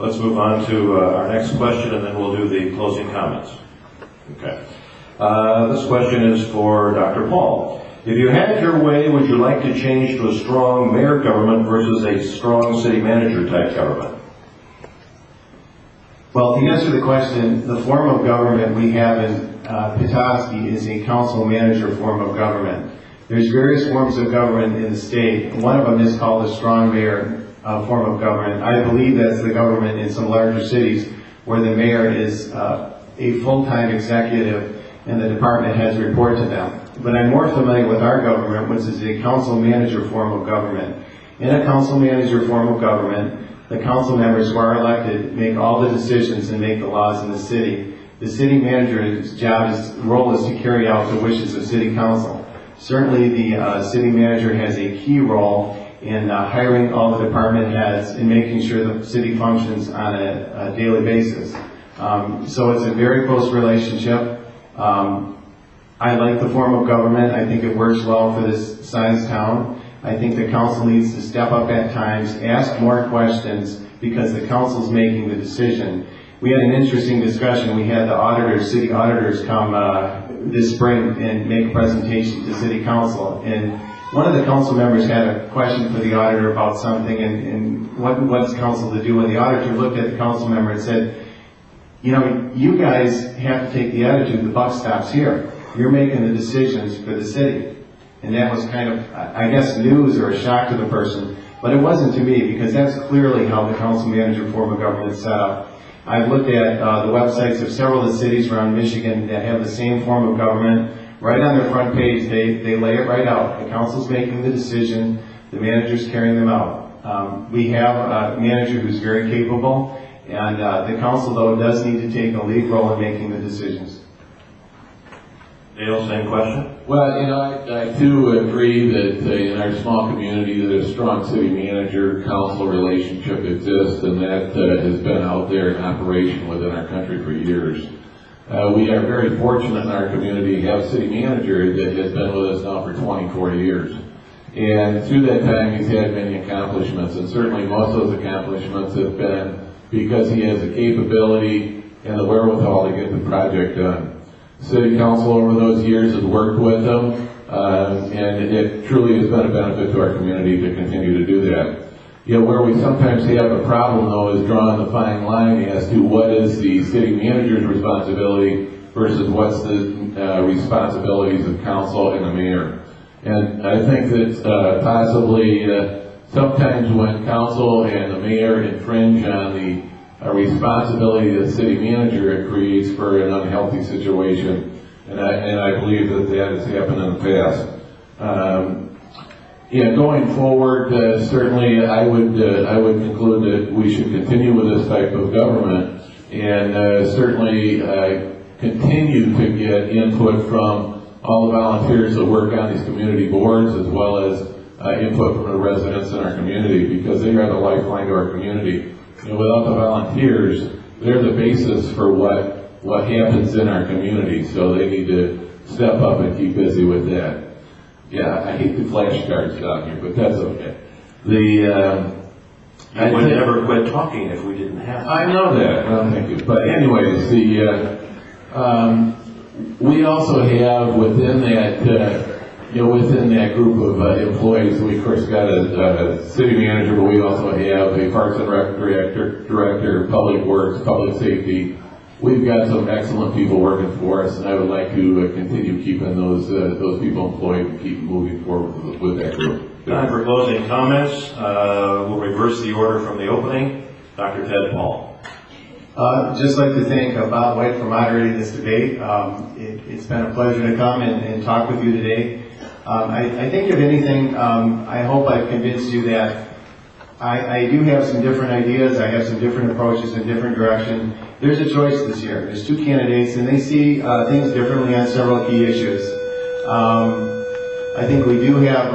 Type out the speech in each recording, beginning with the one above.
Let's move on to our next question, and then we'll do the closing comments. Okay. This question is for Dr. Paul. If you had your way, would you like to change to a strong mayor government versus a strong city manager type government? Well, to answer the question, the form of government we have in Petoskey is a council manager form of government. There's various forms of government in the state. One of them is called a strong mayor form of government. I believe that's the government in some larger cities where the mayor is a full-time executive and the department heads report to them. But I'm more familiar with our government, which is a council manager form of government. In a council manager form of government, the council members who are elected make all the decisions and make the laws in the city. The city manager's role is to carry out the wishes of city council. Certainly the city manager has a key role in hiring all the department heads and making sure the city functions on a daily basis. So it's a very close relationship. I like the form of government. I think it works well for this size town. I think the council needs to step up at times, ask more questions, because the council's making the decision. We had an interesting discussion. We had the auditors, city auditors, come this spring and make a presentation to city council. And one of the council members had a question for the auditor about something, and what's council to do? And the auditor looked at the council member and said, you know, you guys have to take the attitude, the buck stops here. You're making the decisions for the city. And that was kind of, I guess, news or a shock to the person. But it wasn't to me, because that's clearly how the council manager form of government is set up. I've looked at the websites of several of the cities around Michigan that have the same form of government. Right on their front page, they lay it right out. The council's making the decision, the manager's carrying them out. We have a manager who's very capable, and the council, though, does need to take a lead role in making the decisions. Dale, same question? Well, you know, I too agree that in our small community that a strong city manager-council relationship exists, and that has been out there in operation within our country for years. We are very fortunate in our community to have a city manager that has been with us now for 24 years. And through that time, he's had many accomplishments, and certainly most of those accomplishments have been because he has the capability and the wherewithal to get the project done. City Council over those years has worked with them, and it truly has been a benefit to our community to continue to do that. Yet where we sometimes have a problem, though, is drawing the fine line as to what is the city manager's responsibility versus what's the responsibilities of council and the mayor. And I think that possibly sometimes when council and the mayor infringe on the responsibility of the city manager, it creates for an unhealthy situation, and I believe that has happened in the past. Going forward, certainly I would conclude that we should continue with this type of government, and certainly continue to get input from all the volunteers that work on these community boards, as well as input from the residents in our community, because they are the lifeline to our community. And without the volunteers, they're the basis for what happens in our community, so they need to step up and keep busy with that. Yeah, I hate the flashcards down here, but that's okay. We would never quit talking if we didn't have to. I know that. Well, thank you. But anyways, we also have within that group of employees, we of course got a city manager, but we also have a Parks and Rec director, Public Works, Public Safety. We've got some excellent people working for us, and I would like to continue keeping those people employed and keep moving forward with that group. Time for closing comments. We'll reverse the order from the opening. Dr. Ted Paul. Just like to thank Bob White for moderating this debate. It's been a pleasure to come and talk with you today. I think if anything, I hope I've convinced you that I do have some different ideas. I have some different approaches and different direction. There's a choice this year. There's two candidates, and they see things differently on several key issues. I think we do have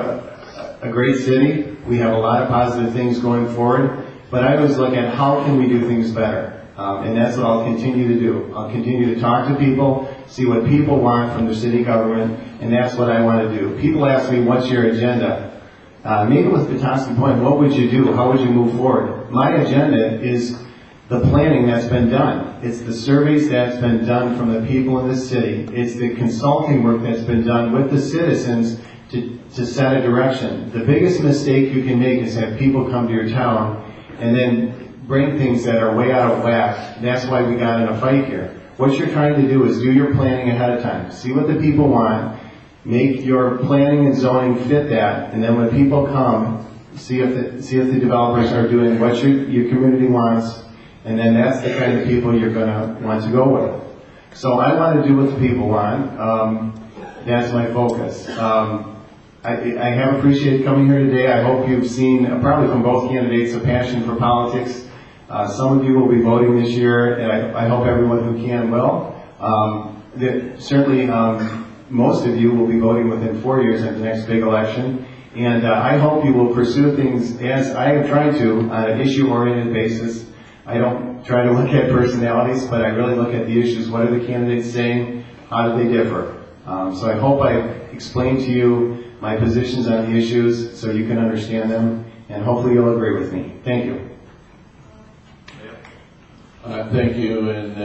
a great city. We have a lot of positive things going forward, but I always look at how can we do things better. And that's what I'll continue to do. I'll continue to talk to people, see what people want from the city government, and that's what I want to do. People ask me, what's your agenda? Maybe with Petoskey Point, what would you do? How would you move forward? My agenda is the planning that's been done. It's the surveys that's been done from the people in the city. It's the consulting work that's been done with the citizens to set a direction. The biggest mistake you can make is have people come to your town and then bring things that are way out of whack. That's why we got in a fight here. What you're trying to do is do your planning ahead of time. See what the people want, make your planning and zoning fit that, and then when people come, see if the developers are doing what your community wants, and then that's the kind of people you're going to want to go with. So I want to do what the people want. That's my focus. I have appreciated coming here today. I hope you've seen, probably from both candidates, a passion for politics. Some of you will be voting this year, and I hope everyone who can will. Certainly, most of you will be voting within 4 years at the next big election. And I hope you will pursue things as I have tried to on an issue-oriented basis. I don't try to look at personalities, but I really look at the issues. What are the candidates saying? How do they differ? So I hope I explained to you my positions on the issues so you can understand them, and hopefully you'll agree with me. Thank you. Thank you, and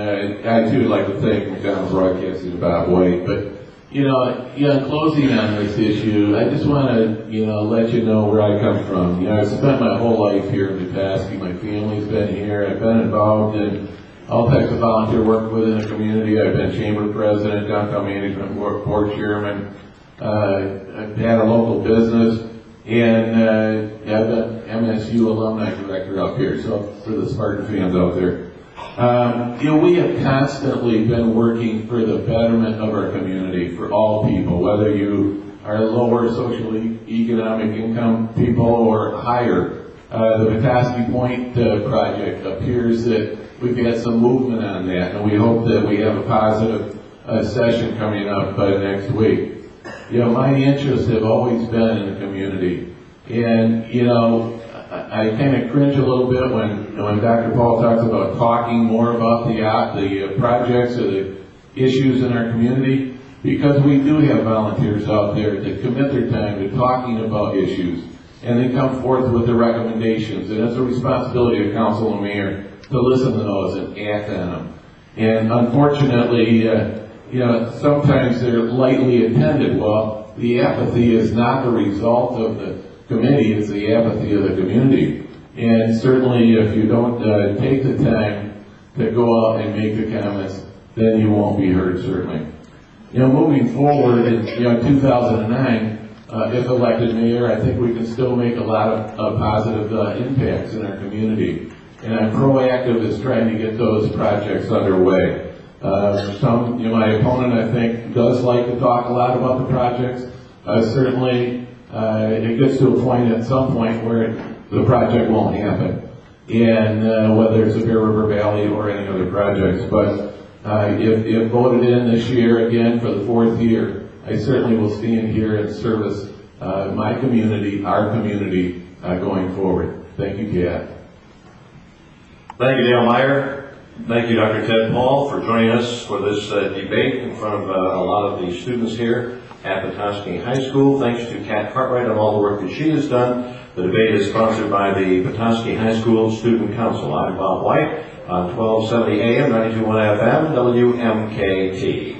I too would like to thank McDonald's Broadcasting and Bob White. But in closing on this issue, I just want to let you know where I come from. I've spent my whole life here in Petoskey. My family's been here. I've been involved in all types of volunteer work within the community. I've been chamber president, downtown management board chairman. I've had a local business, and I've been MSU alumni director up here. So for the Spartan fans out there. We have constantly been working for the betterment of our community, for all people, whether you are lower economic income people or higher. The Petoskey Point project appears that we've had some movement on that, and we hope that we have a positive session coming up next week. My interests have always been in the community, and I kind of cringe a little bit when Dr. Paul talks about talking more about the projects or the issues in our community, because we do have volunteers out there that commit their time to talking about issues, and they come forth with their recommendations, and it's a responsibility of council and mayor to listen to those and act on them. And unfortunately, sometimes they're lightly attended. Well, the apathy is not the result of the committee, it's the apathy of the community. And certainly if you don't take the time to go out and make the comments, then you won't be heard, certainly. Moving forward in 2009, if elected mayor, I think we can still make a lot of positive impacts in our community. And I'm proactive as trying to get those projects underway. My opponent, I think, does like to talk a lot about the projects. Certainly, it gets to a point at some point where the project won't happen, and whether it's a Bear River Valley or any other projects. But if voted in this year again for the 4th year, I certainly will stand here and service my community, our community, going forward. Thank you, Kat. Thank you, Dale Meyer. Thank you, Dr. Ted Paul, for joining us for this debate in front of a lot of the students here at Petoskey High School. Thanks to Kat Cartwright on all the work that she has done. The debate is sponsored by the Petoskey High School Student Council. I'm Bob White on 1270 AM, 92.1 FM, WMKT.